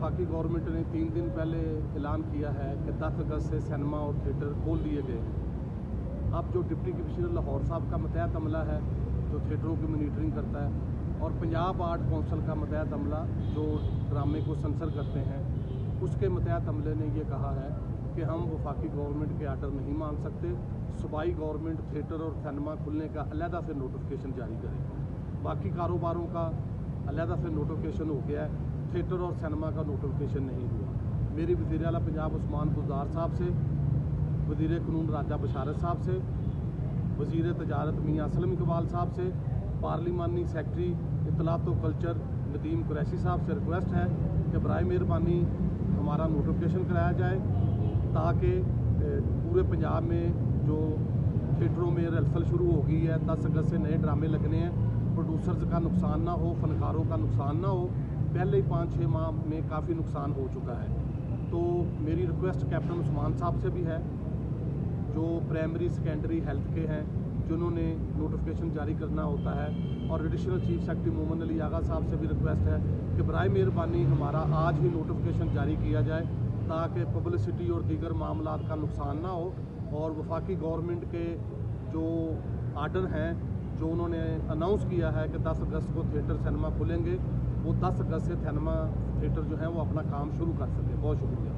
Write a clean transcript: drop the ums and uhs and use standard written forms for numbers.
वफाकी गवर्नमेंट ने 3 दिन पहले ऐलान किया है कि 10 अगस्त से सिनेमा और थिएटर खोल दिए गए हैं। अब जो डिप्टी कमिश्नर लाहौर साहब का मतहत अमला है जो थिएटरों की मॉनिटरिंग करता है, और पंजाब आर्ट कौंसिल का मतहत अमला जो ड्रामे को सेंसर करते हैं, उसके मतहत अमले ने ये कहा है कि हम वफाकी गवर्नमेंट के आर्डर नहीं मान सकते। सूबाई गवर्नमेंट थिएटर और सिनेमा खुलने का अलहदा से नोटिफिकेशन जारी करे। बाकी कारोबारों का अलहदा से नोटिफिकेशन हो गया है, थिएटर और सिनेमा का नोटिफिकेशन नहीं हुआ। मेरी वज़ीर आला पंजाब उस्मान गुलजार साहब से, वज़ीर कानून राजा बशारत साहब से, वज़ीर तजारत मियाँ असलम इकबाल साहब से, पार्लिमानी सेक्रेटरी इतलात व कल्चर नदीम कुरैशी साहब से रिक्वेस्ट है कि बराए मेहरबानी हमारा नोटिफिकेशन कराया जाए, ताकि पूरे पंजाब में जो थिएटरों में रिहर्सल शुरू हो गई है, 10 अगस्त से नए ड्रामे लगने हैं, प्रोड्यूसर्स का नुकसान ना हो, फनकारों का नुकसान ना हो। पहले ही 5-6 माह में काफ़ी नुकसान हो चुका है। तो मेरी रिक्वेस्ट कैप्टन उस्मान साहब से भी है जो प्राइमरी सेकेंडरी हेल्थ के हैं, जिन्होंने नोटिफिकेशन जारी करना होता है, और additional chief secretary Mohammad Ali Agha sahab से भी रिक्वेस्ट है कि बराए मेहरबानी हमारा आज ही नोटिफिकेशन जारी किया जाए, ताकि पब्लिसिटी और दीगर मामलात का नुकसान ना हो। और वफाकी गवर्नमेंट के जो आर्डर हैं, जो उन्होंने अनाउंस किया है कि 10 अगस्त को थिएटर सिनेमा खुलेंगे, वो 10 अगस्त से सिनेमा थिएटर जो है वो अपना काम शुरू कर सकें। बहुत शुक्रिया।